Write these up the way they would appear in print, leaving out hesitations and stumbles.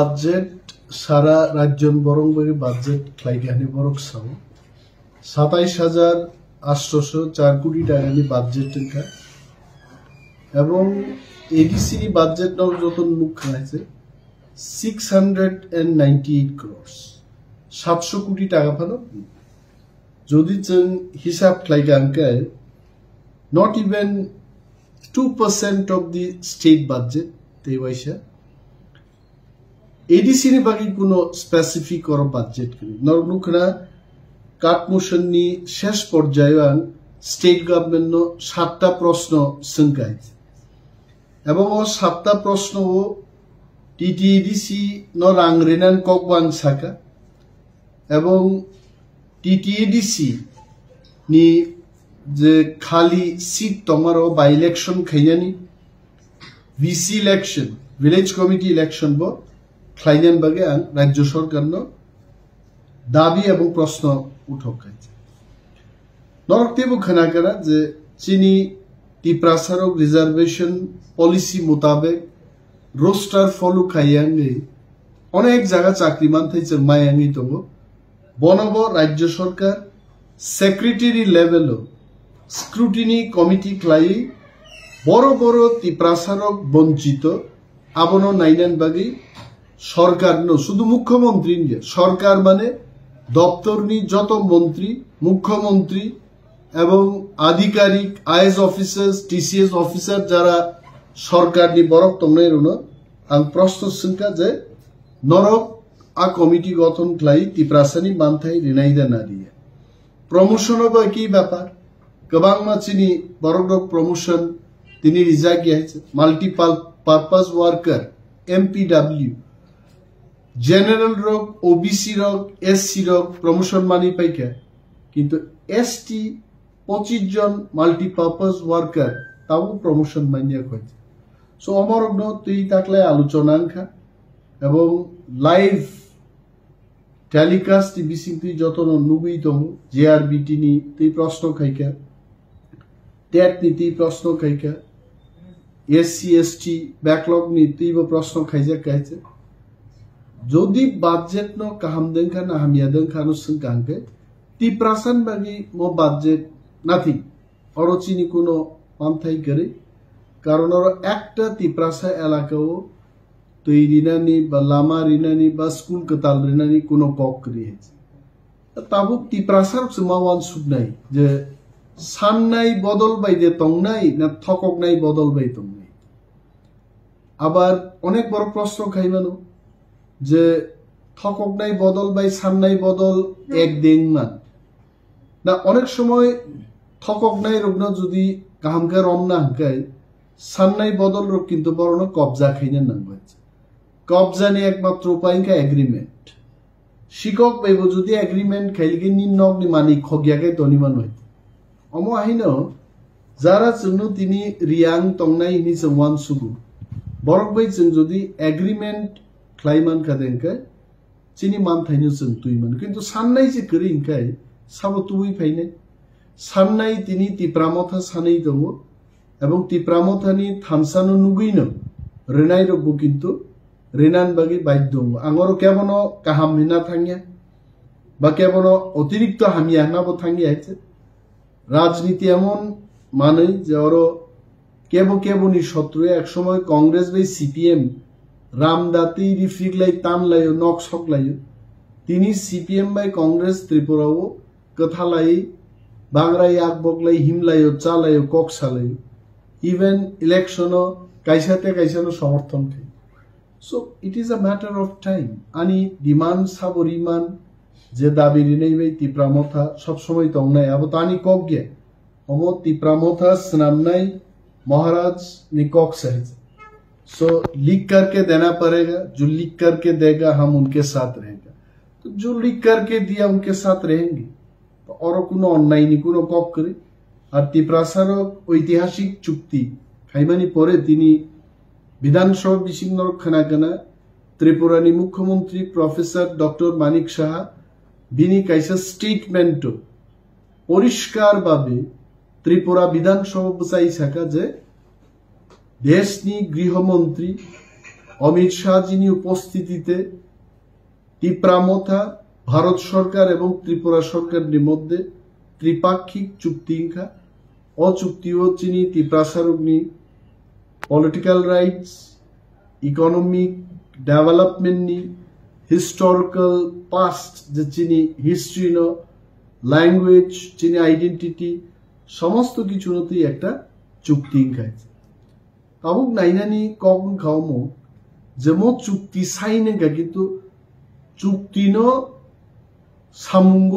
Budget সারা রাজ্য বরংবরি budget ক্লাইগানি বরক Sao ২৭,৮০৪ কোটি টাকানি budget কা এবং এডিসি বাজেট নর যত মুখ খাইছে 698 crores 700 কোটি টাকা ফানো যদি जों হিসাব ক্লাইগানকাय not even 2% of the state budget তেবাইসা एडीसी नि बाकी कुनो स्पेसिफिक और बाजेट करी नरनुखना काटमोशननि शेष पर्यायाव स्टेट गभर्नमेंट नो 7टा प्रश्न सोंखाय एबं ओ 7टा प्रश्न ओ टीटीएडीसी नो रांग्रेनान ककवान साका एबं टीटीएडीसी नि जे खाली सीट तमारो बाय इलेक्शन खैयानी VC election village committee election बो ख्लाइनान बागे आं राज्य सरकारनो दाबी एबं प्रश्न उठौखायছে नरकतेबो खोनागोना जे चिनी तिप्रासारक रिजर्वेशन पलिसि मुताबिक रोस्टार फलो खायांगे अनेक जायगा चाकरी मानथाय जों मायांगी दङ बनबो राज्य सरकार सेक्रेटारि लेभेलो स्क्रुटिनी कमिटी ख्लाई बड़ बड़ तिप्रासारक वंचित आबनो नाइनान बागे सरकार नो शुद्ध मुख्यमंत्री सरकार माने दफ्तरनी जत मंत्री मुख्यमंत्री एवं आधिकारिक आईएएस ऑफिसर्स टीसीएस ऑफिसर जरा सरकार नि बरक तंगनायरुनो आं प्रश्न सोंखा जे नरक आ कमिटी गठन ख्लाई तिप्रासानि मानथाय रिनायदा नारिया प्रमोशन बा की ব্যাপার गोबां मानसिनि बरक प्रमोशन तिनि रिजार्व गयाছে multiple purpose worker MPW general रक ओबीसी रक एससी रक प्रमोशन मानी पाइका किंतु एसटी 25 जन माल्टीपर्पस वर्कर ताऊ प्रमोशन मानिया कइছে सो अमरग्न तुई ताकले आलोचना आंखा एवं लाइव टेलिकास्ट टीवीसी तुई जतन नुबई दं जेआरबीटी नि तुई प्रश्न खाइका टेट नीति प्रश्न खाइका एससी एसटी बैकलॉग नि तुईबो प्रश्न खाइजा काइছে যদি বাজেট ন কাহামদেন খানা হামিয়াদেন খানো সঙ্গাঙ্গে তিপ্রাসান বাগি মো বাজেট নাথিং অরচিনি কোনো পান্থাই করে কারণ ওর একটা তিপ্রাসা এলাকাও তৈরিনানি বা লামা রিনানি বা স্কুল কতাল রিনানি কোনো কক করিয়েছে তাবু তিপ্রাসার সুমাওয়ান সুবনাই যে সাননাই বদল বাইদে তংনাই না থকক নাই বদল বাই তংনাই আবার অনেক বড় প্রশ্ন খাইবানো যে থকক নাই বদল বাই সাননাই বদল এক দেংমান না অনেক সময় থকক নাই রগ্ন যদি কাহামকে রমনা হাঙ্কাই সাননাই বদল রোগ কিন্তু বড় কবজা খাইনে নাঙ্গাইছে কবজা নিয়ে একমাত্র উপায়ঙ্কা এগ্রিমেন্ট শিকক বাইব যদি এগ্রিমেন্ট খাইলগে নিন্নক নি মানি খগিয়াকে দনিমান হইতে অম আহিন যারা জন্য তিনি রিয়াং তংনাই নি জওয়ান সুগু বরক বাই जों যদি এগ্রিমেন্ট क्लाइमान कादेंका चिनी मान थाइनो जों तुइमान किन्तु साननाय जे करिंखाय साबो तुइ फाइने साननाय तिनि तिप्रामथा सानै दङ एवं तिप्रामथानि थानसानो नुगैनो रेनाय रबो किन्तु रेनान बागि बाय दङ आंगरो केबनो काहाम हिना थांगिया बा केबनो अतिरिक्त हामिया नाबो थांगिया आइছে राजनीति एमन मानै जे अरो केबो केबोनि शत्रु एक समय कांग्रेस बाय सीपीएम रामदाती रिफिगलाई तानलायो नक सकलायो तिनी सीपीएम बाय कांग्रेस त्रिपुराओ कथालाई बांग्राई आगबगलाई हिमलायो चालायो कक्सालायो इवन इलेक्शनो काइसाते काइसानो समर्थन खाय so it is a matter of time आनी डिमांड साबरिमान जे दाबी रिनाय बाय तिप्रामथा सब समय तंगनाय अब तानी कगगे अमो तिप्रामथा स्नामनाय महाराज नि कक्साय सो लीक करके देना पड़ेगा जो लीक करके देगा हम उनके साथ रहेगा तो जो लीक करके दिया उनके साथ रहेंगे तो और कोनो अन्याय नि कोनो कक करे और तिप्रासार ऐतिहासिक चुक्ति खाइमानी परे तिनी विधानसभा बिसिंगर खोनागोना त्रिपुरानि मुख्यमंत्री प्रोफेसर डॉक्टर मानिक साहा बिनी काइसा स्टेटमेंट परिष्कार भावे त्रिपुरा विधानसभा बुझाइ साका जे देशनि गृहमंत्री অমিত শাহ যিনি উপস্থিতিতে টিপ্রামথা ভারত সরকার এবং ত্রিপুরা সরকারের মধ্যে ত্রিপাক্ষিক চুক্তি অচুক্তিও চিনি ত্রিপ্রাসারগ্নি পলিটিক্যাল রাইটস ইকোনমিক ডেভেলপমেন্ট নি হিস্টোরিক্যাল পাস্ট যে চিনি হিস্ট্রি ন ল্যাঙ্গুয়েজ চিনি আইডেন্টিটি সমস্ত কিছু নতেই একটা চুক্তি খাইছে তাবুক নাইনানি কখন খাওয়ামো যেমন চুক্তি সাইনে কিন্তু চুক্তি ন সামুঙ্গ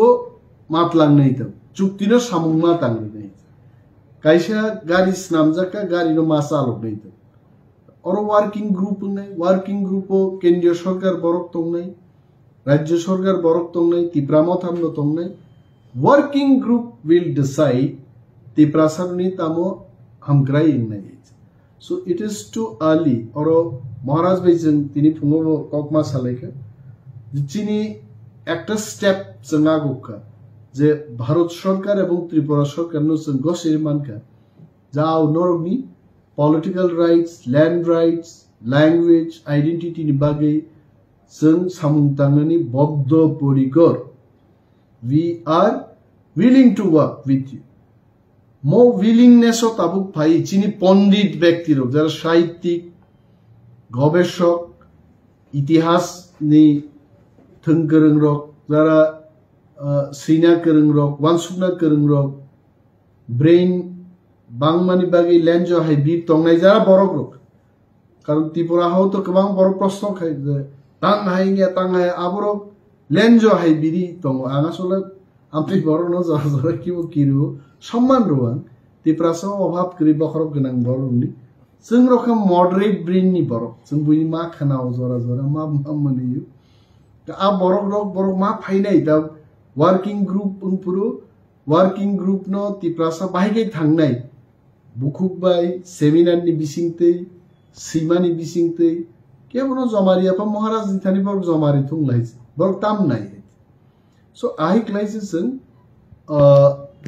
মাতলাंनाय दं चुक्ति न सामुंग मातलांनाय कायसा गारि स्नामजाका गारि न मासा आलोकनाय दं और वर्किंग ग्रुप केंद्रीय सरकार बरक तंगनाय राज्य सरकार बरक तंगनाय तिप्रामथाम न तंगनाय वर्किंग ग्रुप will decide तिप्रासारनि तामो हमग्राय इंनाय so it is too early और महाराज भाईजों तिनि फुङाव ककमा सालायखो जिनि একটা স্টেপ जोंहा गोखा যে ভারত সরকার এবং ত্রিপুরা সরকার নসন গসের মানকা যাও নরগনি political rights land rights language identity नि बागै जों सामुंतांनि बद्ध परिकर we are willing to work with you मो willingness ताबुक भाई चिनि पंडित व्यक्तिरक যারা সাহিত্যিক গবেষক ইতিহাস नि थोंगोरों रक जरा श्रीना गोरों रक वानसुकना गोरों रक ब्रेन बांगमानि बागै लेंज हाइब्रिड तंगनाय जरा बरक रक कारण त्रिपुरा हाव तो गोबां बर प्रश्न खाय जे तांहाय आबरक लेंज हाइब्रिड तंग आं आसले आमफ्रि बर न जरा जरा किरु सम्मान रवां त्रिपुरासो अभाब गरि बखरक गोनां बरनि जों रकम मॉडरेट ब्रेन नि बरक जों बुनि मा खानाव जरा जरा मा मोनियो आ बरक मा फाइनाय दा वर्किंग ग्रुप न तिप्रासा बाहायगे थांनाय बुखुबाय सेमिनार नि बिसिंतै सीमानि बिसिंतै केवनो जमारियाफा महाराज निथानि बर जमारि थुंलाय बर तामनाय सो आइ क्लाइसिसन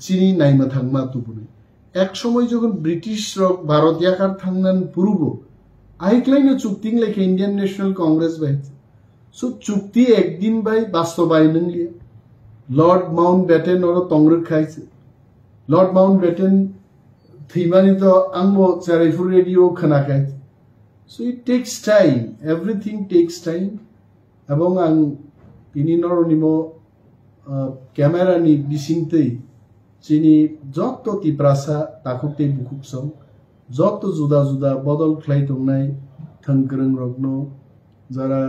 चिनि नायमा थांमा तुबुनै एक समय जखन ब्रिटिश रक भारतीयाकार थांनान पूर्व आइ क्लाइनो चुक्तिं लेखे इंडियन नेशनल कांग्रेस बाय सो चुक्ति एक दिन बाय बास्तबाय नंलिया लॉर्ड माउंटबेटन और तंग्रक खाइছে लॉर्ड माउंटबेटन थैमानि तो आंबो चारैफुर रेडियो खोनाखाय so it takes time everything takes time এবং आं बिनि नरनिमो क्यामेरानि बिसिंतै चिनि जत्तो तिप्रासा ताकुते बुकुसम जत्तो जुदा जुदा बदल ख्लाय दंनाय थंगोरों रगनो जरा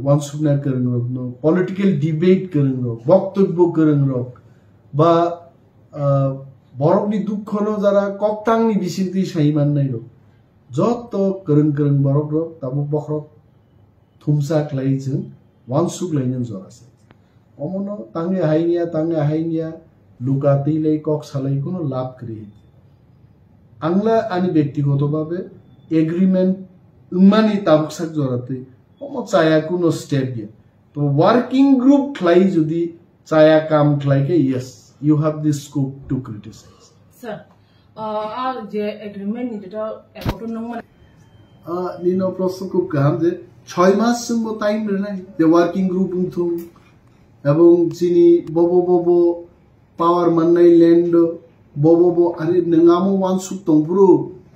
वानसुकना गोरों रक पलिटिकल डिबेट गोरों रक बक्तव्य गोरों रक बा बरकनि दुखनो जरा कक्तांनि बिसिंति साइमाननाय रक जत्त गोरों बरक रक ताबु बखरक थुमसा ख्लायजों वानसुकलायनो जरासे अमनो तांगे हाइनिया लुगातैलाय कक सालाय कोनो लाभ करि आंला आनि व्यक्तिगतभावे एग्रीमेंट उमानि ताबुकसाक जराते चाया कुनो स्टेप दिया तो वर्किंग ग्रुप ख्लाई जुदी चाया काम ख्लाई के yes you have the scope to criticize sir आ जे एग्रीमेंट नि तो एफोर्ट नंगमन निनो प्रश्न को काम जे 6 मास जोंबो टाइम रहनाय जे वर्किंग ग्रुप उंथुं एबं चिनि बबो पावर माननाय लैंड बबो आरे नंगामो वानसुक दंब्रु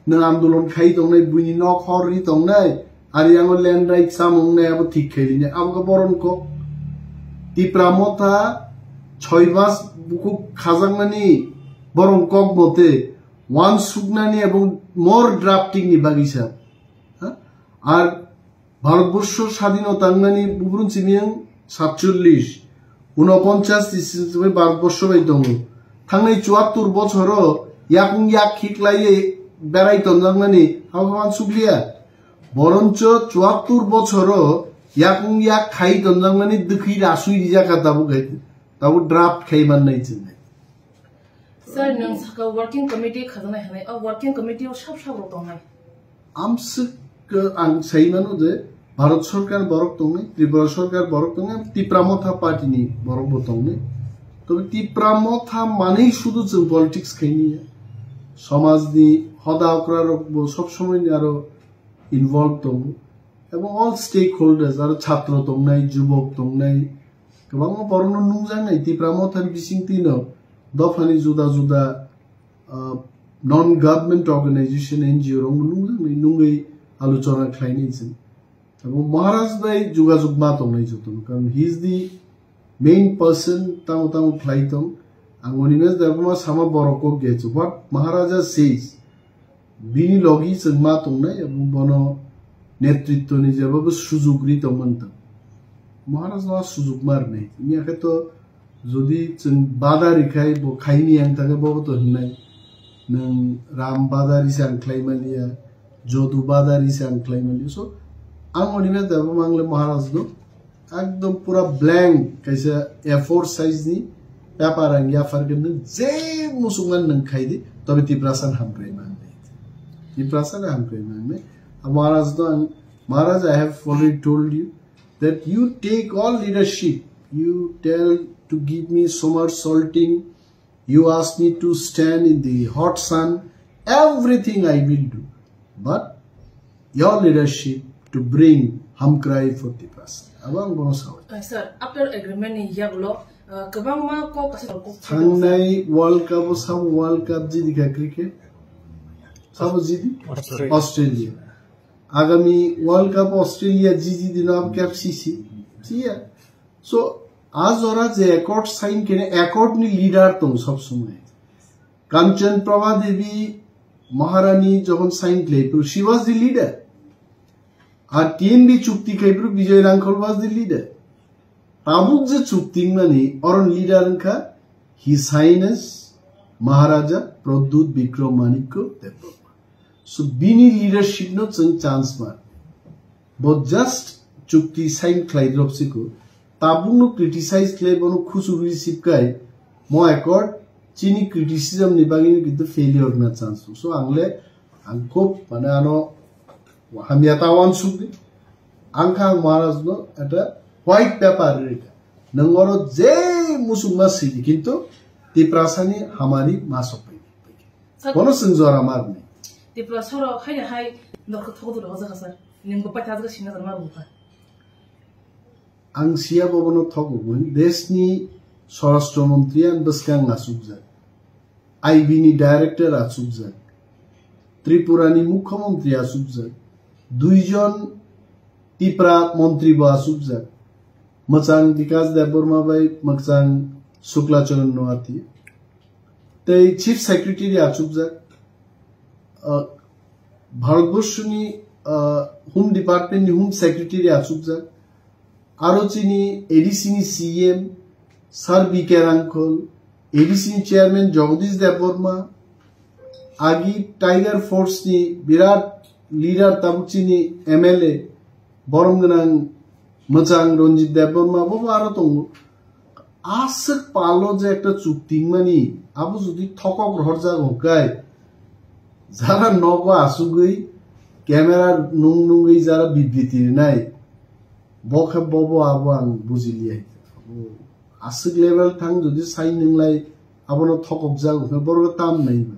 नों आंदोलन खाइ दंनाय बुनि न खररि दंनाय आरि आंगो लैंड राइट सामुंगनाय अब ठीक खैलिने आमको बरन को तिप्रामथा 6 मास बुकु खाजांनानि बरन कक मते वान सुगनानि एबं मोर ड्राफ्टिंग नि बागिसा आर भारतबर्ष स्वाधीनतांनानि बुब्रुन सिमियां 47 49 इसिसबे भारतबर्ष बाय दङ थांनाय 74 बछर याकुं याक खिक्लायै बेराय तनजांनानि हावान सुग्लिया बरंच 74 बछर याकुं याक खाइ तनजांनानि दखै रासुइ जाका दाबु ड्राफ्ट खाइमान नाय जोंनाय सर नों साका वर्किंग कमिटि खाजानाय हानाय आ वर्किंग कमिटियाव साब दंनाय आमसो आं साइमानो जे भारत सरकार बरक दंनाय त्रिपुरा सरकार बरक दंनाय तिप्रामथा पार्टीनि बरकबो दंनाय तबे तिप्रामथा माने शुधु जों पलिटिक्स खाइनिया समाजनि हदावक्रा सब समय आरो इनवल्व दं এবং অল স্টেক হোল্ডার্स आरो ছাত্র दंनाय जुबक दंनाय गोबां बरन नुजानाय तिप्रामथान बिसिंतिनो दफानि जुदा जुदा नन गभर्नमेंट अर्गेनाइजेशन एनजीओ रं नुजानाय नुङै आलोचना खालायनाय जों এবং মহারাজ ভাই যোগাযোগ মা दंनाय जतन कारण he is the main person ताउ ताउ खालायतम आंगनिनो दाबमा सामा बरको गेज व्हाट महाराजा सेज बिनि लगी जों मा दंनाय এবং बनो नेतृत्वनि जेबो सुजुगरि दंमोन महाराजा सुजुग मारनाय इनियाखे तो जदि जों बादारिखाय बो खायनि आं थागे बो तो होननाय नों राम बादारि सां क्लाइमालिया जदु बादारि सां क्लाइमालिया सो आं अनिना दाबो मांगले महाराज दो एकदम पूरा ब्लैंक कैसे A4 साइज नि पेपर आं या फरगन जे मुसुमान नं खायदि तबे तिप्रासान हामप्राय मांगले तिप्रासान हामप्राय मांगले Maharaj, I have already told you that you take all leadership. You tell to give me so much salting. You ask me to stand in the hot sun. Everything I will do. But your leadership to bring hum cry for the past. Abang bonus how? Sir, after agreement in Yaglo, kabang ma ko kasi ko. Hangnai World Cup sam World Cup jidi ka cricket. Sab jidi? Australia. आगामी world cup Australia जीजी दिन अब कैप्सीसी ठीक है सो आज और आज accord sign के एकॉर्ड नि लीडर तो सब समय कांचन प्रभा देवी महारानी जखन sign क्लेपुर she was the leader R TNB চুক্তি খাইপুর বিজয় Rangkhal was the leader Tabuk जे चुक्ति माने अरन लीडर खा his highness Maharaja Pradyut Vikramaditya Debbarma So bini leadership no chung chance mar. But just chukti sign clay drop siko. Tabu no criticize clay bono khusu receive kai. Mo accord chini criticism ni bagini kitu failure na chance. So angle angko mana ano hamyata wan sukdi. Angka maharaj no eta white paper reka. Nangoro je musuk masidi kintu tiprasani hamari masopai. Bono senjora marni. Tipra soro khayna hay nokko thodu ro za sir ning go pataz ga sina dar maru ka ang siya bobono thogun desni স্বরাষ্ট্র মন্ত্রী an baskang asukja আইবিনি director asukja ত্রিপুরানি মুখ্যমন্ত্রী asukja দুইজন ত্রিপুরা মন্ত্রী বা asukja মচাং বিকাশ দেববর্মা বাই মচাং শুক্লাচরণ নোয়াতি তাই চিফ সেক্রেটারি asukja ভারতবর্ষনি home department home secretary asukja আরো চিনি এডিসিনি সিএম স্যার বিকে রাঙ্খল এডিসিনি চেয়ারম্যান জগদীশ দেববর্মা আগি টাইগার ফোর্স নি বিরাট লিডার তাবুচিনি এমএলএ বরমগনাং মচাং রঞ্জিত দেববর্মা বব আরো তঙ্গ আসক পালো যে একটা চুক্তি মানি আবু যদি ঠকক হরজা হকায় যারা নগ আসুগই ক্যামেরা নুং নুঙ্গই যারা বিবৃতি নাই বখে বব আবু আং বুঝিলিয়াই আসক লেভেল থাং যদি সাই নংলাই আবনো ঠকক যাগো বড় তাম নাইবা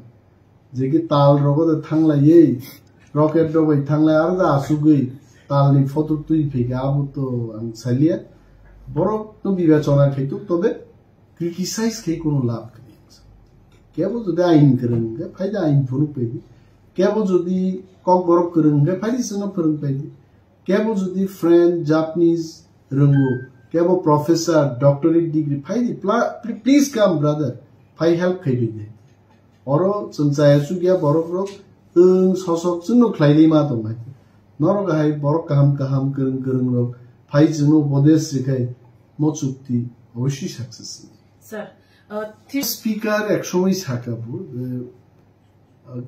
যে কি তাল রগদে থাংলাই এই রকেট ডবাই থাংলাই আর যা আসুগই তালনি ফটো তুই ফেকে আবু তো আং সালিয়া বড় তো বিবেচনা খাইতো তবে ক্রিটিসাইজ খাই কোনো লাভ নেই কেবল যদি আইন করেন ফায়দা আইন ফোন পাইদি কেবল যদি কক বরফ করেন ফায়দি সঙ্গে ফোন পাইদি কেবল যদি ফ্রেঞ্চ জাপানিজ রঙ্গো কেবল প্রফেসর ডক্টরেট ডিগ্রি ফাইদি প্লিজ কাম ব্রাদার ফাই হেল্প খাইদি দে অর চঞ্চায়াসু গিয়া বরফ রক সসক জন্য খ্লাইলি মা দं হাই নরক হাই বরফ কাহাম কাহাম করং করং রক ফাই জন্য উপদেশ রেখাই মো চুক্তি অবশ্যই সাকসেস স্যার স্পিকার একসময় সাকাবো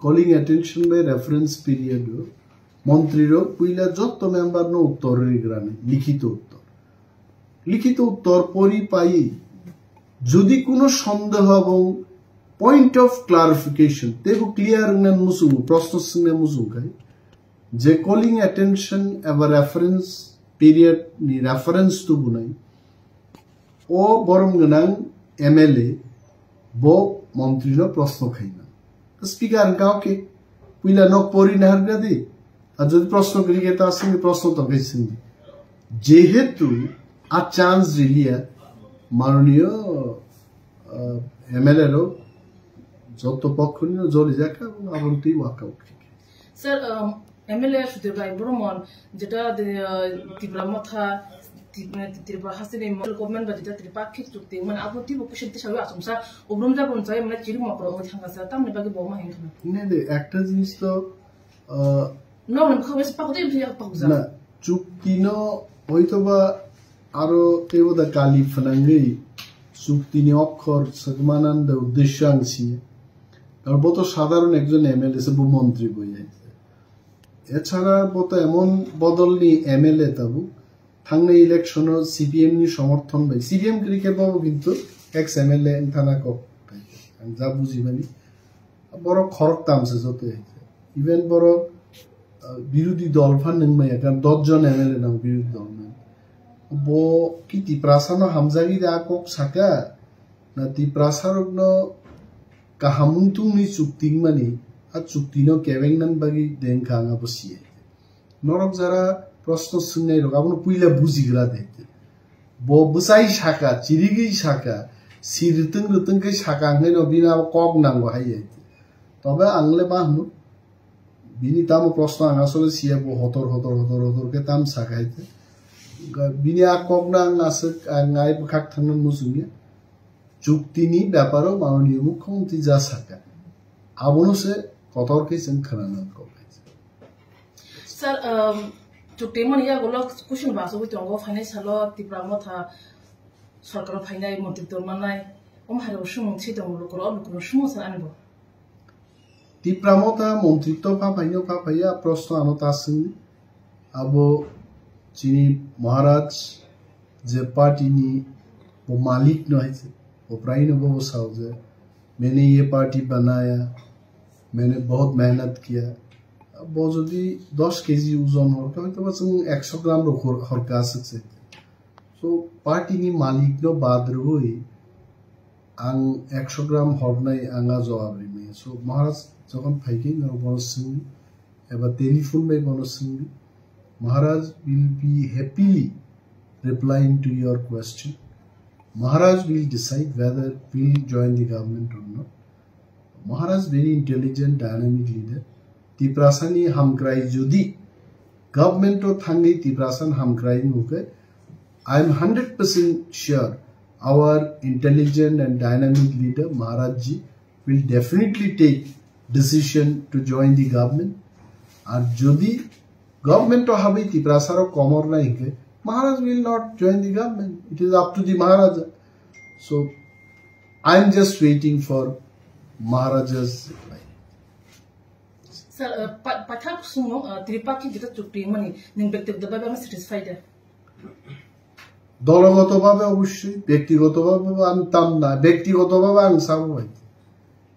calling attention by reference period মন্ত্রীর পইলা যত মেম্বার নো উত্তরের গ্রামে লিখিত উত্তর পরি পাই যদি কোনো সন্দেহ এবং পয়েন্ট অফ ক্লারিফিকেশন তেগু ক্লিয়ার না মুসু প্রশ্ন সঙ্গে মুসু গাই যে কলিং অ্যাটেনশন এবার রেফারেন্স পিরিয়ড নি রেফারেন্স তো বুনাই ও বরম গনাং এমএলএ বো মন্ত্রীর প্রশ্ন খাইনা স্পিকার কাউকে পুইলা নক পরি নাহার গাদি আর যদি প্রশ্ন করি তা আসেনি প্রশ্ন তো গেছেনি যেহেতু আর চান্স রিলিয়া মাননীয় এমএলএরও যত পক্ষ নিয়ে জড়ি যাক আবরতেই ওয়াকআউট স্যার এমএলএ সুদেবাই বর্মন যেটা ত্রিপুরা মথা ত্রিপুরা হাসিনি গভর্নমেন্ট বা যেটা ত্রিপাক্ষিক চুক্তি মানে আপনি ত্রিপুরা কুশিতে সাথে আসুমসা অবরমজা পঞ্চায়েত মানে চিরু মাপড় ওই থাঙ্গাসা তামনে বাকি বমা হেন না একটা জিনিস তো No, because pakutay biya pakuzan. Na chuktino hoitoba aro teboda kali fanangai chuktini অক্ষর সগমানন্দ উদ্দেশ্যাংশী আর বত সাধারণ একজন এমএলএ সে মন্ত্রী বই যাইছে এছাড়া বত এমন বদলনি এমএলএ তাবু থাঙ্গে ইলেকশন সিপিএম নি সমর্থন বাই সিপিএম ক্রিকেট বাবু কিন্তু এক্স এমএলএ থানা কক যা বুঝি মানে বড় খরক তামছে যত ইভেন বড় বিরোধী দল ফান নংমায়া কারণ 10 জন এমএলএ নাম বিরোধী দল না bo ki ti prasano hamzagi da kok saka na ti prasarogno kahamuntung ni chukting mani a chuktino keveng nan bagi den khanga bosie norok jara proshno sungnai rok abno puila bujigra dekte bo busai saka chirigi saka sirtung rutung ke saka ngai no bina kok nango haye tobe angle bahnu bini tamo proshno angasole sia bo hotor ke tam sakaite Binya কগনাং আসক আঙ্গাই বখাক থানন মুসুমিয়া চুক্তিনি ব্যাপারও মাননীয় মুখ্যমন্ত্রী যা সাকা আবনসে কতরকে সেন খানানা কইছে sir চুক্তি মানে ইয়া গলো cushion বাসো হইতো গো ফাইনান্সিয়াল ত্রিপুরা মথা সরকার ফাইনাই মন্ত্রিত্ব মানাই হারে সুমন্ত্রী দং লোকর সুমসা আনবো ত্রিপুরা মথা মন্ত্রিত্ব ফাইয়া প্রশ্ন আনতাসিন আবো चीनी महाराज जे पार्टी नी वो मालिक न है वो प्राइन वो साउज है मैंने ये पार्टी बनाया मैंने बहुत मेहनत किया अब वो जो दी 10 केजी वजन हो तो बस 100 ग्राम रो हरका सकते सो पार्टी नी मालिक न बाद रही आं 100 ग्राम हरनाय आंगा जवाब में सो महाराज जखन फाइके न बनसिं एबा टेलीफोन में बनसिं Maharaj will be happily replying to your question. Maharaj will decide whether we'll join the government or not. Maharaj very intelligent, dynamic leader. Tiprasani hamkrai jodi government to thangi Tiprasan hamkrai nuke. I am 100% sure our intelligent and dynamic leader Maharaj ji will definitely take decision to join the government. And jodi government to have it prasaro komor na hike Maharaj will not join the government. It is up to the Maharaja. So I am just waiting for Maharaja's reply. Sir, pathak sumo tripaki jeta chukti mani ning ব্যক্তিগতভাবে আমি satisfied দলগতভাবে অবশ্যই ব্যক্তিগতভাবে আমি তাম না ব্যক্তিগতভাবে আমি সামনে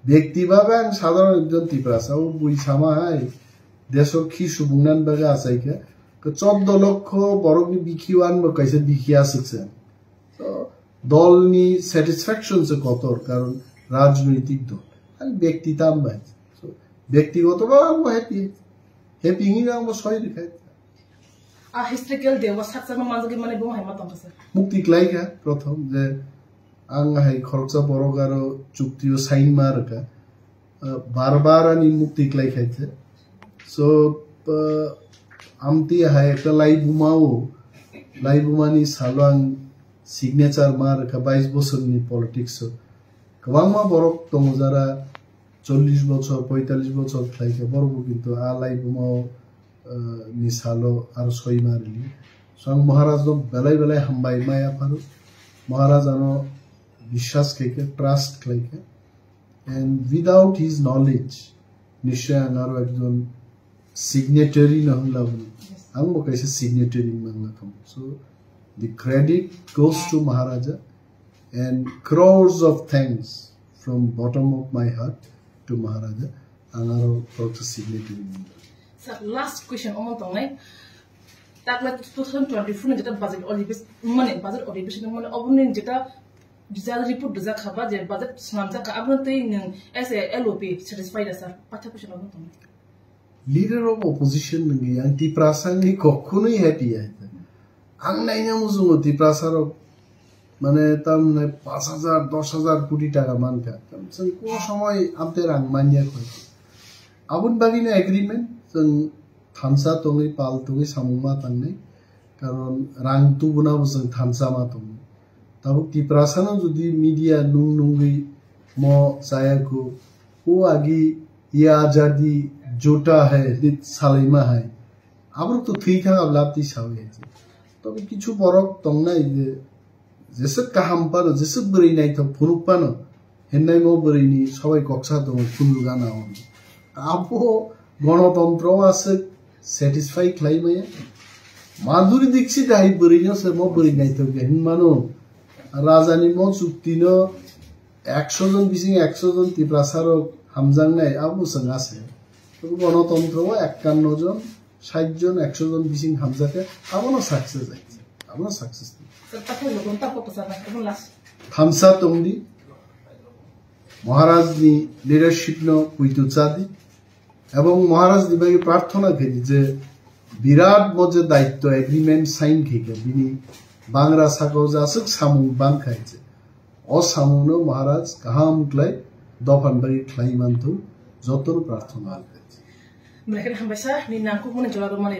ব্যক্তিভাবে আমি সাধারণ একজন ত্রিপ্রাসা ও বুই সামাই দেশৰ কি সুবুনান বাগা আছাইকে 14 লক্ষ বরগনি বিকিওয়ান বকাইছে বিকিয়া আছে তো দলনি স্যাটিসফ্যাকশন সে কতর কারণ রাজনৈতিক দল আর ব্যক্তিতাম ভাই সো ব্যক্তিগতভাবে আমি হ্যাপি নি না আমি সই দেখাই আ হিস্ট্রিক্যাল দেওয়া সাকসানো মানজকে মানে বম হাইমা তংছে মুক্তি ক্লাইকা প্রথম যে আং হাই খরচা বড়গারো চুক্তিও সাইন মারকা বারবার আনি মুক্তি ক্লাই খাইছে So, amti hai ekta lai buma ni salwang signature mar ka 22 বছর ni politics so kwangma borok tongo jara 40 বছর 45 বছর thaike borok kintu a lai buma ni salo ar soi marili sang maharaj no belai hambai maya paru maharaj ano বিশ্বাস keke trust keke and without his knowledge nishay angaro ekjon signatory na hula ang mo kaise signatory mangla kam so the credit goes to Maharaja and crores of thanks from bottom of my heart to Maharaja angaro proto signatory sir last question omon tongnai takla 2024 jeta budget olibis mane budget olibis mane obunin jeta bizarre report doza khaba je budget snamja ka abno tei ning as a LOP satisfied sir patha question omon tongnai leader of opposition নঙ্গি আং টিপ্রাসাংনি কখনোই happy আইতে আং নাইনা মুজুঙ্গ টিপ্রাসারক মানে তার 5,000 10,000 কোটি টাকা মানকা जों কোন সময় আমতে রাং মানিয়া কই আবুন বাগিনা এগ্রিমেন্ট जों থানসা তঙ্গি পাল তঙ্গি সামুমা তাংনাই কারণ রাং তুবুনাবো जों থানসা মা তঙ্গি তাবো টিপ্রাসানো যদি মিডিয়া নুঙ্গি म जायको वो आगे ये आजादी जोटा है नित सालिमा है अब तो ठीक है अब लाती सावे तो किछु बरक तंगनाय जे जेसे काहाम पानो जेसे बरैनाय तो फुरुक पानो हेन्नाय मो बरैनि सबाय कक्सा दङ खुलुगाना हन आबो गणतन्त्र आसे सैटिस्फाई खालायमाया माधुरी दीक्षित हाय बरैनो से मो बरैनाय तो हेनमानो राजानि मो चुक्तिनो 100 জন বিসিং 100 জন টিপ্রাসারক হামজাংনাই আবুসং আছে তবু গণতন্ত্র 51 জন 60 জন 100 জন বিসিং হামজাকে আবনো সাকসেস যাইছে আবনো সাকসেস থামসা তংদি মহারাজনি লিডারশিপ ন কুইতু চাদি এবং মহারাজ দিবাগে প্রার্থনা করি যে বিরাট মজে দায়িত্ব এগ্রিমেন্ট সাইন খেকে বিনি বাংলা সাকো জাসক সামু বাং খাইছে অসামুনো মহারাজ কাহাম ক্লাই দফান বাড়ি ক্লাই মানতো যতর প্রার্থনা আছে mereka hambaisa ni nangku pun jual rumah